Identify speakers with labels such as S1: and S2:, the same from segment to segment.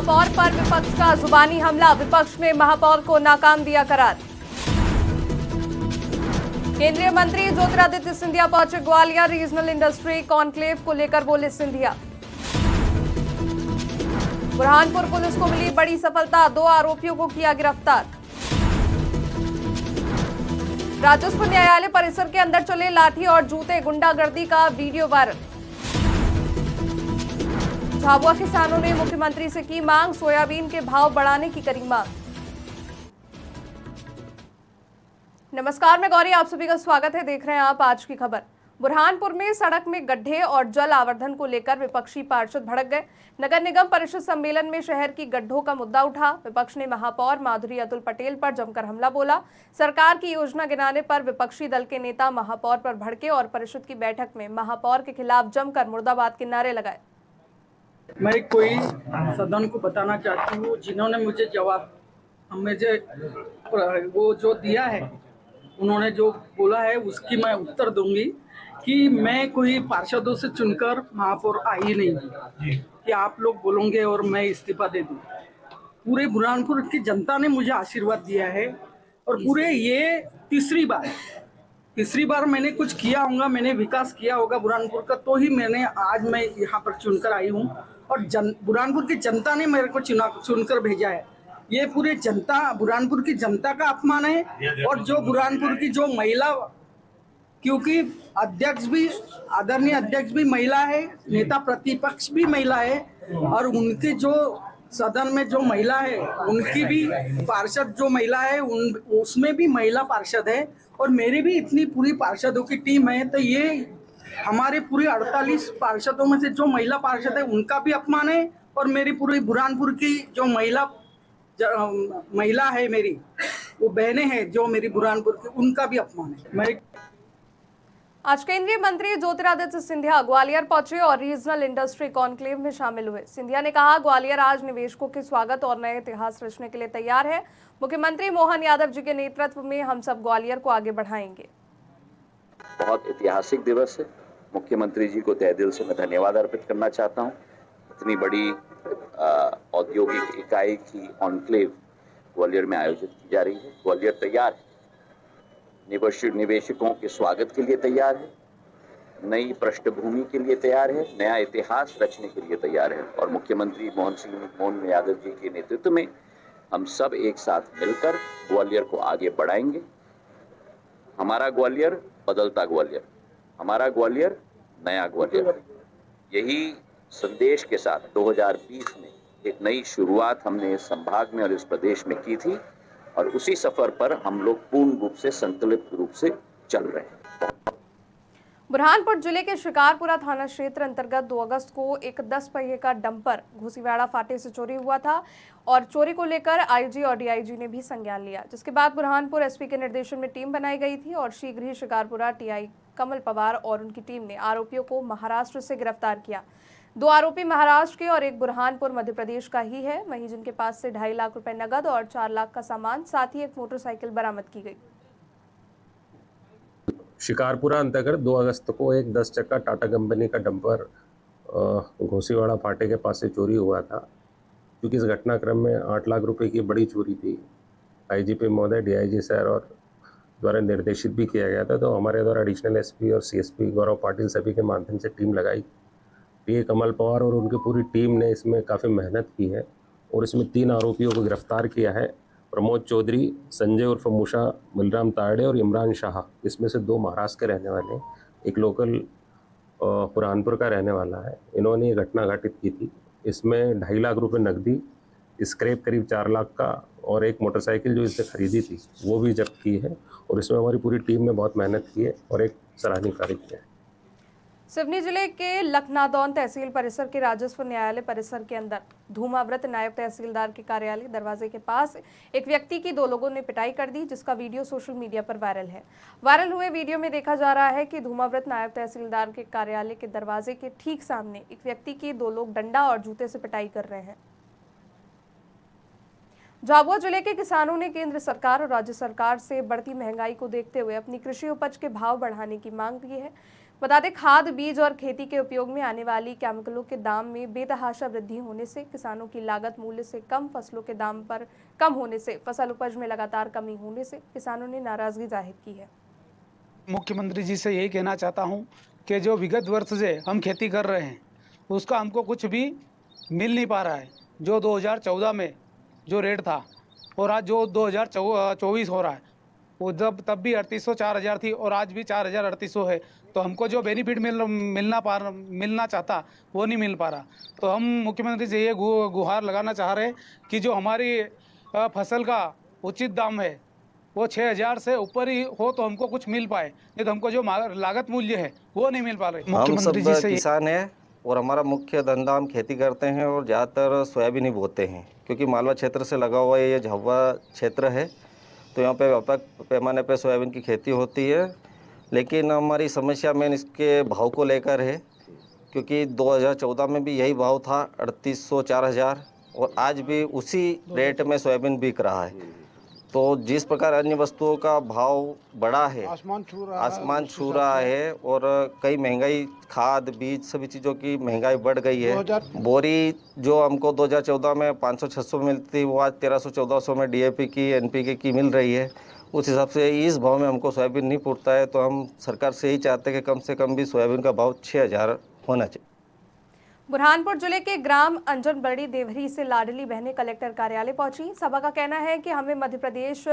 S1: महापौर पर विपक्ष का जुबानी हमला, विपक्ष ने महापौर को नाकाम दिया करार। केंद्रीय मंत्री ज्योतिरादित्य सिंधिया पहुंचे ग्वालियर, रीजनल इंडस्ट्री कॉन्क्लेव को लेकर बोले सिंधिया। बुरहानपुर पुलिस को मिली बड़ी सफलता, 2 आरोपियों को किया गिरफ्तार। राजस्व न्यायालय परिसर के अंदर चले लाठी और जूते, गुंडागर्दी का वीडियो वायरल। झाबुआ किसानों ने मुख्यमंत्री से की मांग, सोयाबीन के भाव बढ़ाने की करी मांग। नमस्कार, मैं गौरी, आप सभी का स्वागत है। देख रहे हैं आप आज की खबर। बुरहानपुर में सड़क में गड्ढे और जल आवर्धन को लेकर विपक्षी पार्षद भड़क गए। नगर निगम परिषद सम्मेलन में शहर की गड्ढों का मुद्दा उठा। विपक्ष ने महापौर माधुरी अतुल पटेल पर जमकर हमला बोला। सरकार की योजना गिनाने पर विपक्षी दल के नेता महापौर पर भड़के और परिषद की बैठक में महापौर के खिलाफ जमकर मुर्दाबाद के नारे लगाए।
S2: मैं कोई सदन को बताना चाहती हूँ, जिन्होंने मुझे जवाब मुझे वो जो दिया है, उन्होंने जो बोला है उसकी मैं उत्तर दूंगी कि मैं कोई पार्षदों से चुनकर महापौर आई नहीं कि आप लोग बोलोगे और मैं इस्तीफा दे दूं। पूरे बुरहानपुर की जनता ने मुझे आशीर्वाद दिया है और पूरे ये तीसरी बार मैंने कुछ किया होगा, मैंने विकास किया होगा बुरहानपुर का, तो ही मैंने आज मैं यहाँ पर चुनकर आई हूँ और बुरहानपुर की जनता ने मेरे को चुनकर भेजा है। ये पूरे जनता, बुरहानपुर की जनता का अपमान है और जो बुरहानपुर की जो महिला, क्योंकि अध्यक्ष भी, आदरणीय अध्यक्ष भी महिला है, नेता प्रतिपक्ष भी महिला है और उनकी जो सदन में जो महिला है, उनकी भी पार्षद जो महिला है उसमें भी महिला पार्षद है और मेरी भी इतनी पूरी पार्षदों की टीम है। तो ये हमारे पूरे 48 पार्षदों में से जो महिला पार्षद है उनका भी अपमान है और मेरी पूरी बुरहानपुर की जो महिला है, मेरी वो बहनें हैं जो मेरी बुरहानपुर की, उनका भी अपमान है।
S1: आज केंद्रीय मंत्री ज्योतिरादित्य सिंधिया ग्वालियर पहुंचे और रीजनल इंडस्ट्री कॉन्क्लेव में शामिल हुए। सिंधिया ने कहा, ग्वालियर आज निवेशकों के स्वागत और नए इतिहास रचने के लिए तैयार है। मुख्यमंत्री मोहन यादव जी के नेतृत्व में हम सब ग्वालियर को आगे बढ़ाएंगे।
S3: बहुत ऐतिहासिक दिवस है। मुख्यमंत्री जी को तहे दिल से मैं धन्यवाद अर्पित करना चाहता हूँ। इतनी बड़ी औद्योगिक इकाई की कॉन्क्लेव ग्वालियर में आयोजित की जा रही है। ग्वालियर तैयार है, निवेशकों के स्वागत के लिए तैयार है, नई पृष्ठभूमि के लिए तैयार है, नया इतिहास रचने के लिए तैयार है और मुख्यमंत्री मोहन यादव जी के नेतृत्व में हम सब एक साथ मिलकर ग्वालियर को आगे बढ़ाएंगे। हमारा ग्वालियर बदलता ग्वालियर, हमारा ग्वालियर नया ग्वालियर, यही संदेश के साथ 2020 में एक नई शुरुआत हमने इस संभाग में और इस प्रदेश में की थी और उसी सफर पर हम लोग पूर्ण रूप से संतुलित रूप से चल रहे हैं।
S1: बुरहानपुर जिले के शिकारपुरा थाना क्षेत्र अंतर्गत 2 अगस्त को एक 10 पहिए का डंपर घोसीवाड़ा फाटे से चोरी हुआ था और चोरी को लेकर आईजी और डीआईजी ने भी संज्ञान लिया, जिसके बाद बुरहानपुर एसपी के निर्देशन में टीम बनाई गई थी और शीघ्र ही शिकारपुरा टीआई कमल पवार और उनकी टीम ने आरोपियों को महाराष्ट्र से गिरफ्तार किया। 2 आरोपी महाराष्ट्र के और एक बुरहानपुर मध्य प्रदेश का ही है। वहीं जिनके पास से 2.5 लाख रुपए नगद और 4 लाख का सामान, साथ ही एक मोटरसाइकिल बरामद की गई।
S4: शिकारपुरा अंतर्गत 2 अगस्त को एक 10 चक्का टाटा कंपनी का डंपर घोसीवाड़ा फाटे के पास से चोरी हुआ था। क्योंकि इस घटनाक्रम में 8 लाख रुपए की बड़ी चोरी थी, आईजीपी महोदय, डीआईजी सर और द्वारा निर्देशित भी किया गया था। तो हमारे द्वारा एडिशनल एसपी और सीएसपी गौरव पाटिल सभी के माध्यम से टीम लगाई। टीए कमल पवार और उनकी पूरी टीम ने इसमें काफ़ी मेहनत की है और इसमें 3 आरोपियों को गिरफ्तार किया है। प्रमोद चौधरी, संजय उर्फ मूषा, बलराम ताड़े और इमरान शाह। इसमें से 2 महाराष्ट्र के रहने वाले हैं, एक लोकल बुरहानपुर का रहने वाला है। इन्होंने ये घटना घटित की थी। इसमें 2.5 लाख रुपए नकदी, स्क्रैप करीब 4 लाख का और एक मोटरसाइकिल जो इससे खरीदी थी वो भी जब्त की है और इसमें हमारी पूरी टीम ने बहुत मेहनत की है और एक सराहनीय कार्य किया है।
S1: सिवनी जिले के लखनादौन तहसील परिसर के राजस्व न्यायालय परिसर के अंदर धूमाव्रत नायब तहसीलदार के कार्यालय दरवाजे के पास एक व्यक्ति की 2 लोगों ने पिटाई कर दी, जिसका वीडियो सोशल मीडिया पर वायरल है। वायरल हुए वीडियो में देखा जा रहा है कि धूमाव्रत नायब तहसीलदार के कार्यालय के दरवाजे के ठीक सामने एक व्यक्ति की 2 लोग डंडा और जूते से पिटाई कर रहे हैं। झाबुआ जिले के किसानों ने केंद्र सरकार और राज्य सरकार से बढ़ती महंगाई को देखते हुए अपनी कृषि उपज के भाव बढ़ाने की मांग की है। बता दें, खाद, बीज और खेती के उपयोग में आने वाली केमिकलों के दाम में बेतहाशा वृद्धि होने से किसानों की लागत मूल्य से कम, फसलों के दाम पर कम होने से, फसल उपज में लगातार कमी होने से किसानों ने नाराजगी जाहिर की है।
S5: मुख्यमंत्री जी से यही कहना चाहता हूं कि जो विगत वर्ष से हम खेती कर रहे हैं उसका हमको कुछ भी मिल नहीं पा रहा है। जो 2014 में जो रेट था और आज जो 2024 हो रहा है, वो तब भी 3800 4000 थी और आज भी 4000 3800 है। तो हमको जो बेनिफिट मिलना चाहता वो नहीं मिल पा रहा। तो हम मुख्यमंत्री से ये गुहार लगाना चाह रहे हैं कि जो हमारी फसल का उचित दाम है वो 6000 से ऊपर ही हो तो हमको कुछ मिल पाए, नहीं तो हमको जो लागत मूल्य है वो नहीं मिल पा रहे।
S6: हम सब किसान हैं और हमारा मुख्य धंधा हम खेती करते हैं और ज़्यादातर सोयाबीन ही बोते हैं, क्योंकि मालवा क्षेत्र से लगा हुआ ये झाबुआ क्षेत्र है, तो यहाँ पे व्यापक पैमाने पे सोयाबीन की खेती होती है। लेकिन हमारी समस्या मेन इसके भाव को लेकर है, क्योंकि 2014 में भी यही भाव था 3800 4000 और आज भी उसी रेट में सोयाबीन बिक रहा है। तो जिस प्रकार अन्य वस्तुओं का भाव बढ़ा है, आसमान छू रहा है और कई महंगाई, खाद, बीज, सभी चीज़ों की महंगाई बढ़ गई है। बोरी जो हमको 2014 में 500-600 मिलती थी वो आज 1300-1400 में डीएपी की, एनपीके की मिल रही है। उस हिसाब से इस भाव में हमको सोयाबीन नहीं पुरता है, तो हम सरकार से यही चाहते हैं कि कम से कम भी सोयाबीन का भाव 6000 होना चाहिए।
S1: बुरहानपुर जिले के ग्राम अंजनबड़ी देवरी से लाडली बहनें कलेक्टर कार्यालय पहुंची। सभा का कहना है कि हमें मध्य प्रदेश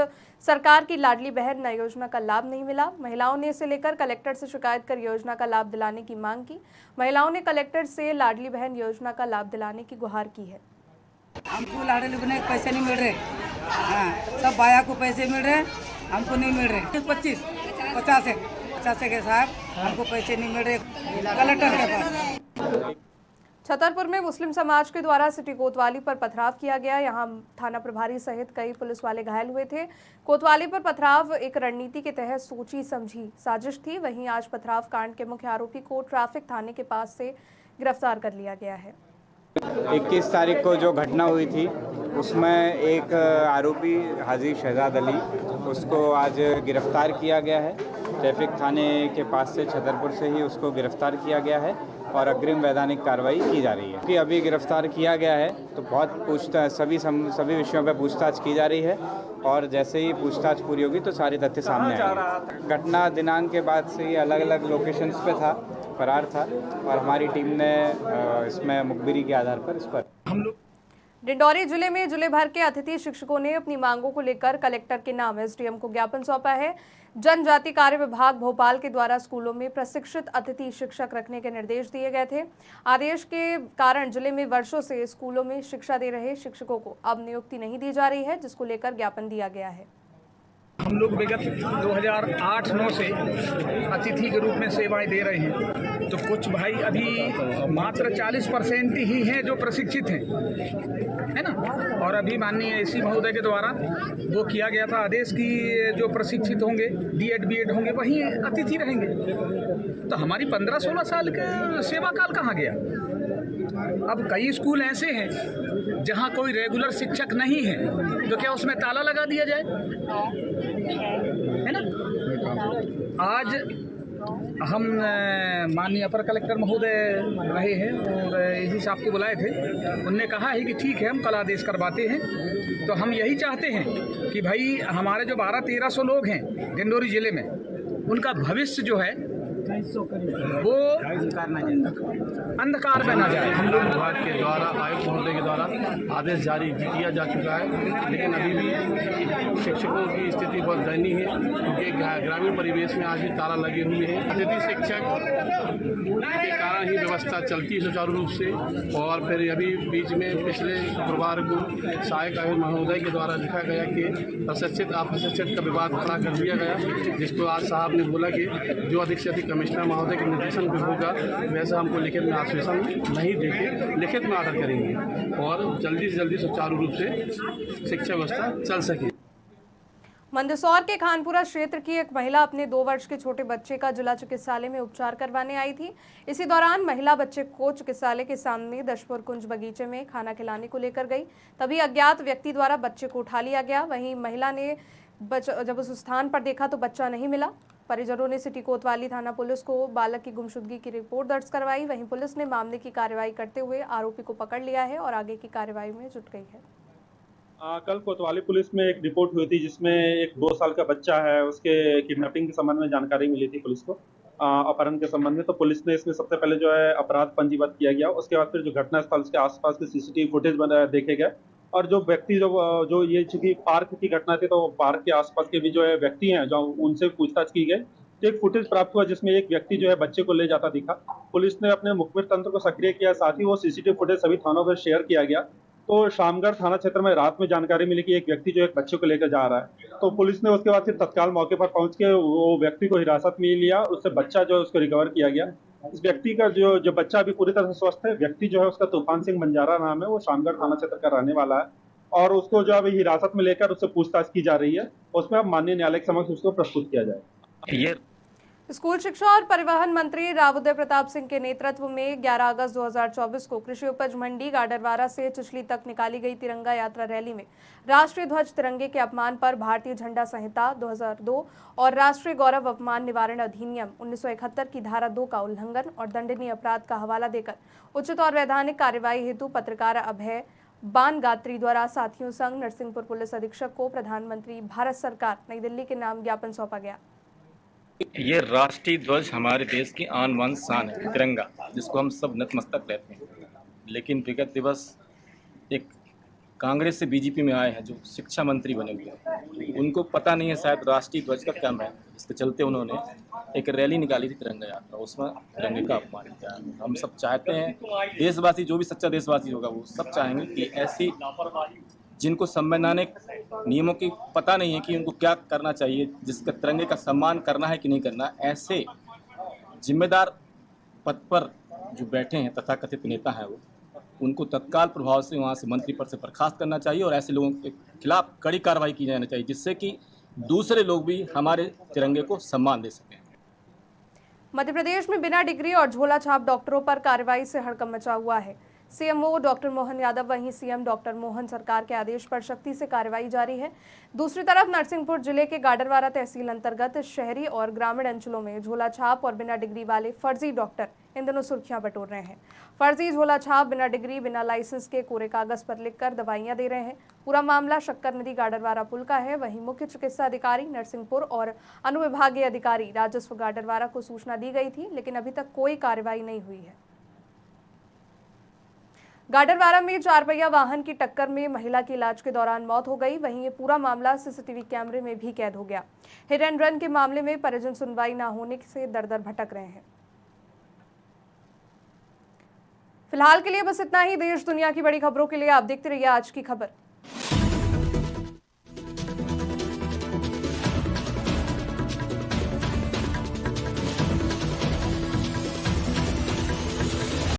S1: सरकार की लाडली बहन नई योजना का लाभ नहीं मिला। महिलाओं ने इसे लेकर कलेक्टर से शिकायत कर योजना का लाभ दिलाने की मांग की। महिलाओं ने कलेक्टर से लाडली बहन योजना का लाभ दिलाने की गुहार की है।
S7: हमको लाडली बहन के पैसे नहीं मिल रहे, सब बाया को पैसे मिल रहे, हमको नहीं मिल रहे। 50 के साथ हमको पैसे नहीं मिल रहे कलेक्टर के पास।
S1: छतरपुर में मुस्लिम समाज के द्वारा सिटी कोतवाली पर पथराव किया गया। यहां थाना प्रभारी सहित कई पुलिस वाले घायल हुए थे। कोतवाली पर पथराव एक रणनीति के तहत सोची समझी साजिश थी। वहीं आज पथराव कांड के मुख्य आरोपी को ट्रैफिक थाने के पास से गिरफ्तार कर लिया गया है।
S8: 21 तारीख को जो घटना हुई थी उसमें एक आरोपी हाजी शहजाद अली, उसको आज गिरफ्तार किया गया है। ट्रैफिक थाने के पास से छतरपुर से ही उसको गिरफ्तार किया गया है और अग्रिम वैधानिक कार्रवाई की जा रही है। कि अभी गिरफ्तार किया गया है तो बहुत पूछताछ, सभी विषयों पर पूछताछ की जा रही है और जैसे ही पूछताछ पूरी होगी तो सारे तथ्य सामने आएंगे। घटना दिनांक के बाद से ही अलग अलग लोकेशंस पे था, फरार था और हमारी टीम ने इसमें मुखबिरी के आधार पर इस पर
S1: डिंडौरी जिले में जिले भर के अतिथि शिक्षकों ने अपनी मांगों को लेकर कलेक्टर के नाम एसडीएम को ज्ञापन सौंपा है। जनजाति कार्य विभाग भोपाल के द्वारा स्कूलों में प्रशिक्षित अतिथि शिक्षक रखने के निर्देश दिए गए थे। आदेश के कारण जिले में वर्षों से स्कूलों में शिक्षा दे रहे शिक्षकों को अब नियुक्ति नहीं दी जा रही है, जिसको लेकर ज्ञापन दिया गया है।
S9: हम लोग विगत 2008-9 से अतिथि के रूप में सेवाएं दे रहे हैं, तो कुछ भाई अभी मात्र 40% ही हैं जो प्रशिक्षित हैं, है ना। और अभी माननीय एसी महोदय के द्वारा वो किया गया था आदेश कि जो प्रशिक्षित होंगे, डीएड बीएड होंगे, वही अतिथि रहेंगे। तो हमारी 15-16 साल का सेवा काल कहाँ गया। अब कई स्कूल ऐसे हैं जहाँ कोई रेगुलर शिक्षक नहीं है, तो क्या उसमें ताला लगा दिया जाए, है ना। आज हम माननीय अपर कलेक्टर महोदय रहे हैं और एसी साहब को बुलाए थे। उनने कहा है कि ठीक है, हम कल आदेश करवाते हैं। तो हम यही चाहते हैं कि भाई हमारे जो 1200-1300 लोग हैं डिंडौरी जिले में, उनका भविष्य जो है वो अंधकार में ना जाए।
S10: हम लोग विभाग के द्वारा, आयुक्त महोदय के द्वारा आदेश जारी किया जा चुका है, लेकिन अभी भी शिक्षकों की स्थिति बहुत दयनीय है, क्योंकि ग्रामीण परिवेश में आज भी ताला लगे हुए हैं। अतिथि शिक्षक के कारण ही व्यवस्था चलती है सुचारू रूप से। और फिर अभी बीच में पिछले शुक्रवार को सहायक आयुक्त महोदय के द्वारा लिखा गया कि प्रशिक्षित अप्रशिक्षित का विवाद खड़ा कर दिया गया, जिसको आज साहब ने बोला कि जो अधिक से अधिक कमिश्नर महोदय के निर्देशन पे होगा वैसा हमको लिखित में आश्वासन नहीं देके लिखित में आर्डर करेंगे और जल्दी से जल्दी सुचारू रूप से शिक्षा व्यवस्था चल सके।
S1: मंदसौर के खानपुरा क्षेत्र की एक महिला अपने 2 वर्ष के छोटे बच्चे का जिला चिकित्सालय में उपचार करवाने आई थी। इसी दौरान महिला बच्चे को चिकित्सालय के सामने दशपुर कुंज बगीचे में खाना खिलाने को लेकर गई। तभी अज्ञात व्यक्ति द्वारा बच्चे को उठा लिया गया। वहीं महिला ने जब उस स्थान पर देखा तो बच्चा नहीं मिला। परिजनों ने सिटी कोतवाली थाना पुलिस को बालक की गुमशुदगी की रिपोर्ट दर्ज करवाई। वहीं पुलिस ने मामले की कार्रवाई करते हुए आरोपी को पकड़ लिया है और आगे की कार्रवाई में जुट गई है।
S11: कल कोतवाली पुलिस में एक रिपोर्ट हुई थी जिसमें एक 2 साल का बच्चा है, उसके किडनैपिंग के संबंध में जानकारी मिली थी पुलिस को, अपहरण के संबंध में। तो पुलिस ने इसमें सबसे पहले जो है अपराध पंजीबद्ध किया गया। उसके बाद फिर जो घटनास्थल के आसपास के सीसीटीवी फुटेज देखे गए और जो व्यक्ति जो ये चूंकि पार्क की घटना थी तो पार्क के आसपास के भी जो है व्यक्ति हैं जो उनसे पूछताछ की गई। तो एक फुटेज प्राप्त हुआ जिसमें एक व्यक्ति जो है बच्चे को ले जाता दिखा। पुलिस ने अपने मुखबिर तंत्र को सक्रिय किया, साथ ही वो सीसीटीवी फुटेज सभी थानों पर शेयर किया गया। तो शामगढ़ थाना क्षेत्र में रात में जानकारी मिली कि एक व्यक्ति जो एक बच्चे को लेकर जा रहा है। तो पुलिस ने उसके बाद फिर तत्काल मौके पर पहुंच के वो व्यक्ति को हिरासत में लिया, उससे बच्चा जो है उसको रिकवर किया गया। इस व्यक्ति का जो बच्चा अभी पूरी तरह से स्वस्थ है। व्यक्ति जो है उसका तूफान सिंह बंजारा नाम है, वो शामगढ़ थाना क्षेत्र का रहने वाला है और उसको जो अभी हिरासत में लेकर उससे पूछताछ की जा रही है। उसमें अब माननीय न्यायालय के समक्ष उसको प्रस्तुत किया जाए।
S1: स्कूल शिक्षा और परिवहन मंत्री रावउदय प्रताप सिंह के नेतृत्व में 11 अगस्त 2024 को कृषि उपज मंडी गाडरवारा से चिचली तक निकाली गई तिरंगा यात्रा रैली में राष्ट्रीय ध्वज तिरंगे के अपमान पर भारतीय झंडा संहिता 2002 और राष्ट्रीय गौरव अपमान निवारण अधिनियम 1971 की धारा 2 का उल्लंघन और दंडनीय अपराध का हवाला देकर उचित और वैधानिक कार्यवाही हेतु पत्रकार अभय बानगात्री द्वारा साथियों संग नरसिंहपुर पुलिस अधीक्षक को प्रधानमंत्री भारत सरकार नई दिल्ली के नाम ज्ञापन सौंपा गया।
S12: ये राष्ट्रीय ध्वज हमारे देश की आन बान शान है, तिरंगा, जिसको हम सब नतमस्तक रहते हैं। लेकिन विगत दिवस एक कांग्रेस से बीजेपी में आए हैं जो शिक्षा मंत्री बने हुए हैं, उनको पता नहीं है शायद राष्ट्रीय ध्वज का क्या है। इसके चलते उन्होंने एक रैली निकाली थी तिरंगा यात्रा, उसमें तिरंगे का अपमान किया। हम सब चाहते हैं, देशवासी जो भी सच्चा देशवासी होगा वो सब चाहेंगे कि ऐसी जिनको संवैधानिक नियमों की पता नहीं है कि उनको क्या करना चाहिए, जिसका तिरंगे का सम्मान करना है कि नहीं करना, ऐसे जिम्मेदार पद पर जो बैठे हैं तथाकथित नेता हैं वो, उनको तत्काल प्रभाव से वहाँ से मंत्री पद से बर्खास्त करना चाहिए और ऐसे लोगों के खिलाफ कड़ी कार्रवाई की जानी चाहिए, जिससे कि दूसरे लोग भी हमारे तिरंगे को सम्मान दे सकें।
S1: मध्य प्रदेश में बिना डिग्री और झोला छाप डॉक्टरों पर कार्रवाई से हड़कंप मचा हुआ है। सीएमओ डॉक्टर मोहन यादव वहीं सीएम डॉक्टर मोहन सरकार के आदेश पर सख्ती से कार्रवाई जारी है। दूसरी तरफ नरसिंहपुर जिले के गाडरवारा तहसील अंतर्गत शहरी और ग्रामीण अंचलों में झोला छाप और बिना डिग्री वाले फर्जी डॉक्टर इन दिनों सुर्खियां बटोर रहे हैं। फर्जी झोला छाप, बिना डिग्री, बिना लाइसेंस के कोरे कागज पर लिखकर दवाइयां दे रहे हैं। पूरा मामला शक्कर नदी गाडरवारा पुल का है। वहीं मुख्य चिकित्सा अधिकारी नरसिंहपुर और अनुविभागीय अधिकारी राजस्व गाडरवारा को सूचना दी गई थी, लेकिन अभी तक कोई कार्रवाई नहीं हुई है। गाडरवारा में 4 पहिया वाहन की टक्कर में महिला की इलाज के दौरान मौत हो गई। वहीं ये पूरा मामला सीसीटीवी कैमरे में भी कैद हो गया। हिट एंड रन के मामले में परिजन सुनवाई न होने से दर-दर भटक रहे हैं। फिलहाल के लिए बस इतना ही। देश दुनिया की बड़ी खबरों के लिए आप देखते रहिए आज की खबर।